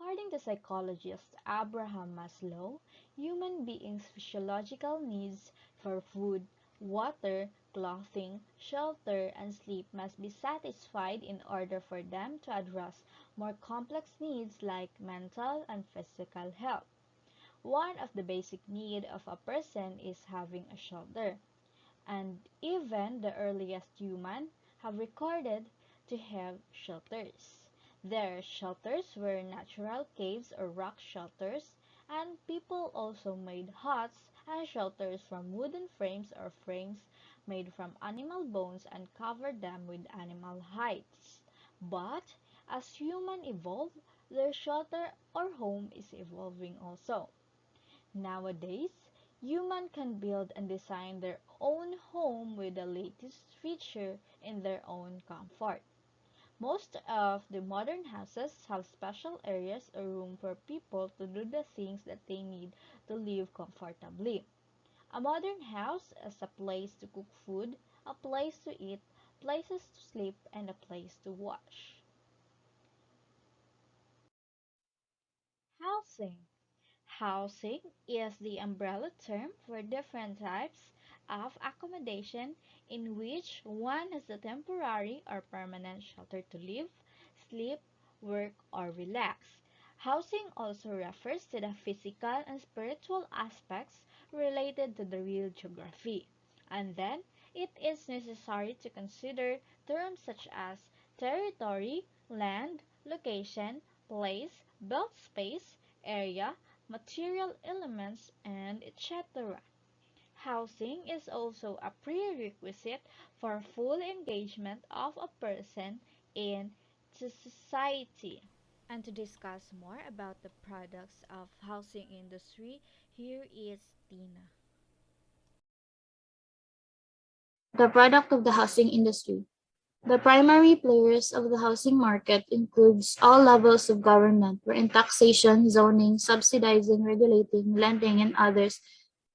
According to psychologist Abraham Maslow, human beings' physiological needs for food, water, clothing, shelter, and sleep must be satisfied in order for them to address more complex needs like mental and physical health. One of the basic needs of a person is having a shelter, and even the earliest human have recorded to have shelters. Their shelters were natural caves or rock shelters, and people also made huts and shelters from wooden frames or frames made from animal bones and covered them with animal hides. But as human evolve, their shelter or home is evolving also. Nowadays, humans can build and design their own home with the latest feature in their own comfort. Most of the modern houses have special areas or room for people to do the things that they need to live comfortably. A modern house is a place to cook food, a place to eat, places to sleep, and a place to wash. Housing. Housing is the umbrella term for different types of accommodation in which one has a temporary or permanent shelter to live, sleep, work, or relax. Housing also refers to the physical and spiritual aspects related to the real geography. And then, it is necessary to consider terms such as territory, land, location, place, built space, area, material elements, and etc. Housing is also a prerequisite for full engagement of a person in society. And to discuss more about the products of housing industry, here is Tina. The product of the housing industry. The primary players of the housing market includes all levels of government, wherein taxation, zoning, subsidizing, regulating, lending, and others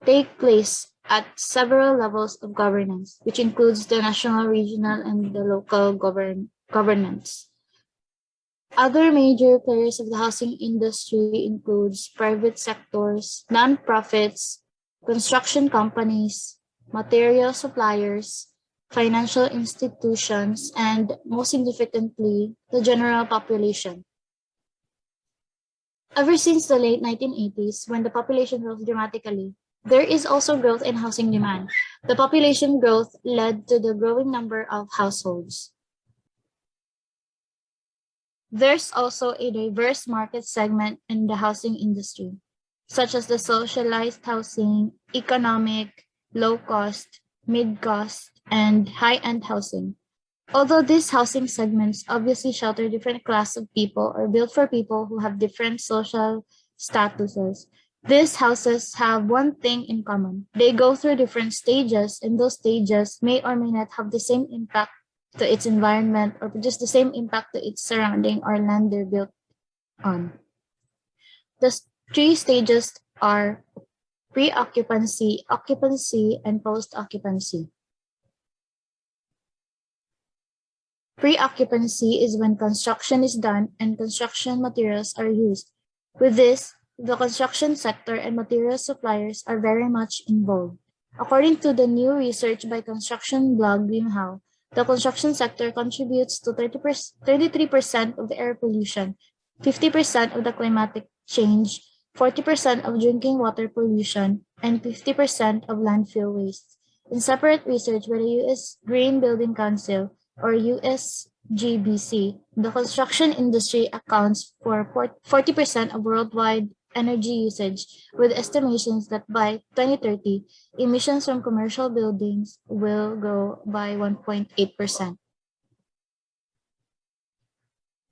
take place at several levels of governance, which includes the national, regional, and the local governments. Other major players of the housing industry includes private sectors, non-profits, construction companies, material suppliers, financial institutions, and most significantly, the general population. Ever since the late 1980s, when the population rose dramatically, there is also growth in housing demand. The population growth led to the growing number of households. There's also a diverse market segment in the housing industry, such as the socialized housing, economic, low cost, mid cost, and high end housing. Although these housing segments obviously shelter different class of people or built for people who have different social statuses, these houses have one thing in common. They go through different stages, and those stages may or may not have the same impact to its environment or produce the same impact to its surrounding or land they're built on. The three stages are pre-occupancy, occupancy, and post-occupancy. Pre-occupancy is when construction is done and construction materials are used. With this, the construction sector and material suppliers are very much involved. According to the new research by construction blog Greenhow, the construction sector contributes to 33% of the air pollution, 50% of the climatic change, 40% of drinking water pollution, and 50% of landfill waste. In separate research by the U.S. Green Building Council, or USGBC, the construction industry accounts for 40% of worldwide energy usage, with estimations that by 2030, emissions from commercial buildings will grow by 1.8%.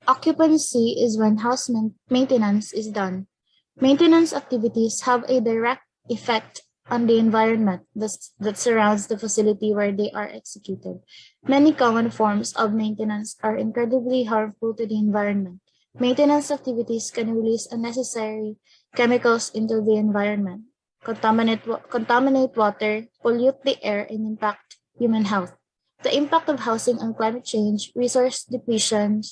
Occupancy is when house maintenance is done. Maintenance activities have a direct effect on the environment that surrounds the facility where they are executed. Many common forms of maintenance are incredibly harmful to the environment. Maintenance activities can release unnecessary chemicals into the environment, contaminate water, pollute the air, and impact human health. The impact of housing on climate change, resource depletion,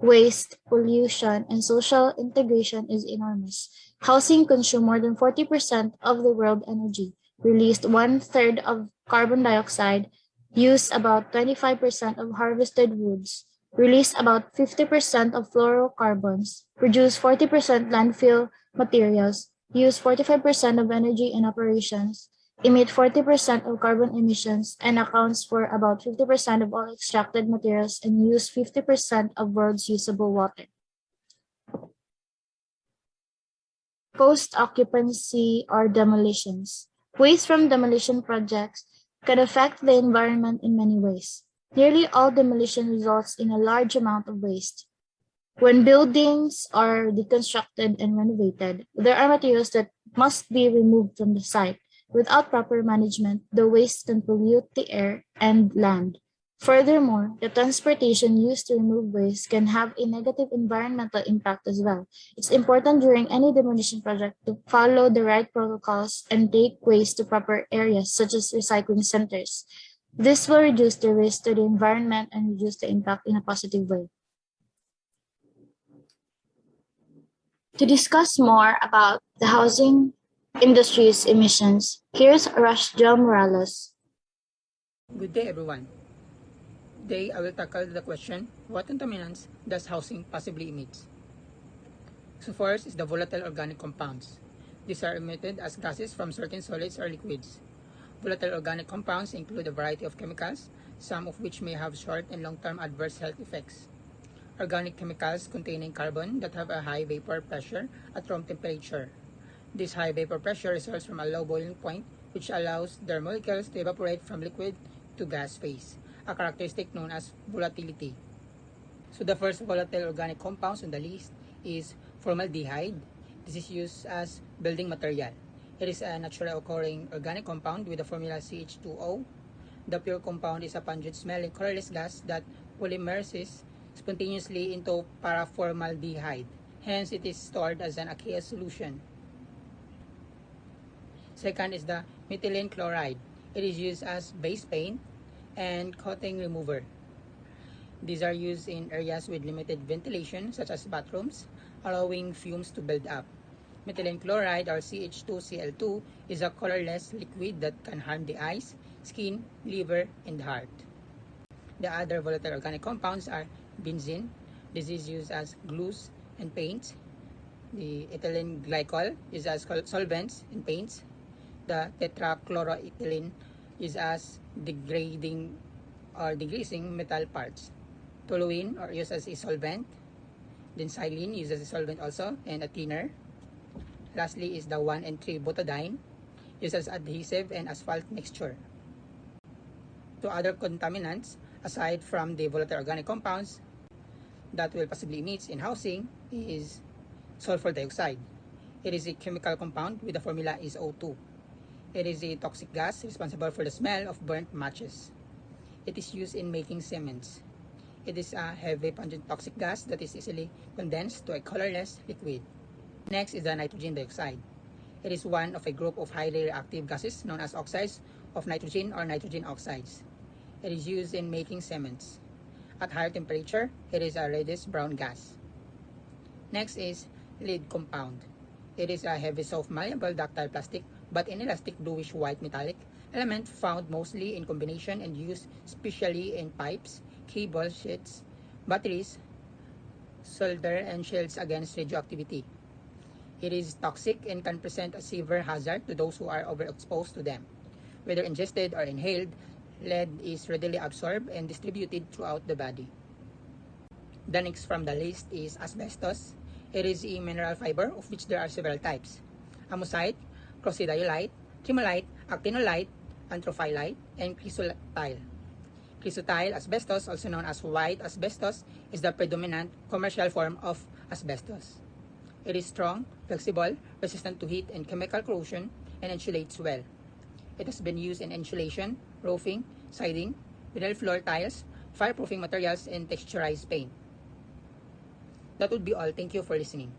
waste, pollution, and social integration is enormous. Housing consumes more than 40% of the world energy, released one-third of carbon dioxide, used about 25% of harvested woods, released about 50% of fluorocarbons, produce 40% landfill materials, use 45% of energy in operations, emit 40% of carbon emissions, and accounts for about 50% of all extracted materials and use 50% of world's usable water. Post-occupancy or demolitions. Waste from demolition projects can affect the environment in many ways. Nearly all demolition results in a large amount of waste. When buildings are deconstructed and renovated, there are materials that must be removed from the site. Without proper management, the waste can pollute the air and land. Furthermore, the transportation used to remove waste can have a negative environmental impact as well. It's important during any demolition project to follow the right protocols and take waste to proper areas such as recycling centers. This will reduce the risk to the environment and reduce the impact in a positive way. To discuss more about the housing industry's emissions, here's Rashjel Morales. Good day, everyone. Today, I will tackle the question, what contaminants does housing possibly emit? So first is the volatile organic compounds. These are emitted as gases from certain solids or liquids. Volatile organic compounds include a variety of chemicals, some of which may have short and long-term adverse health effects. Organic chemicals containing carbon that have a high vapor pressure at room temperature. This high vapor pressure results from a low boiling point, which allows their molecules to evaporate from liquid to gas phase, a characteristic known as volatility. So the first volatile organic compounds on the list is formaldehyde. This is used as building material. It is a naturally occurring organic compound with the formula CH2O. The pure compound is a pungent smelling colorless gas that polymerizes spontaneously into paraformaldehyde. Hence, it is stored as an aqueous solution. Second is the methylene chloride. It is used as base paint and coating remover. These are used in areas with limited ventilation, such as bathrooms, allowing fumes to build up. Methylene chloride, or CH2Cl2, is a colorless liquid that can harm the eyes, skin, liver, and heart. The other volatile organic compounds are benzene. This is used as glues and paints. The ethylene glycol is as solvents in paints. The tetrachloroethylene is as degrading or degreasing metal parts. Toluene, or used as a solvent. Then xylene, used as a solvent also, and a thinner. Lastly is the 1,3-butadiene, used as adhesive and asphalt mixture. To other contaminants, aside from the volatile organic compounds that will possibly emit in housing, is sulfur dioxide. It is a chemical compound with the formula is O2. It is a toxic gas responsible for the smell of burnt matches. It is used in making cements. It is a heavy pungent toxic gas that is easily condensed to a colorless liquid. Next is the nitrogen dioxide. It is one of a group of highly reactive gases known as oxides of nitrogen or nitrogen oxides. It is used in making cements. At higher temperature, it is a reddish brown gas. Next is lead compound. It is a heavy, soft, malleable, ductile plastic but inelastic bluish white metallic element found mostly in combination and used especially in pipes, cable sheets, batteries, solder, and shields against radioactivity. It is toxic and can present a severe hazard to those who are overexposed to them. Whether ingested or inhaled, lead is readily absorbed and distributed throughout the body. The next from the list is asbestos. It is a mineral fiber of which there are several types: amosite, crocidolite, tremolite, actinolite, anthophyllite, and chrysotile. Chrysotile asbestos, also known as white asbestos, is the predominant commercial form of asbestos. It is strong, flexible, resistant to heat and chemical corrosion, and insulates well. It has been used in insulation, roofing, siding, vinyl floor tiles, fireproofing materials, and texturized paint. That would be all. Thank you for listening.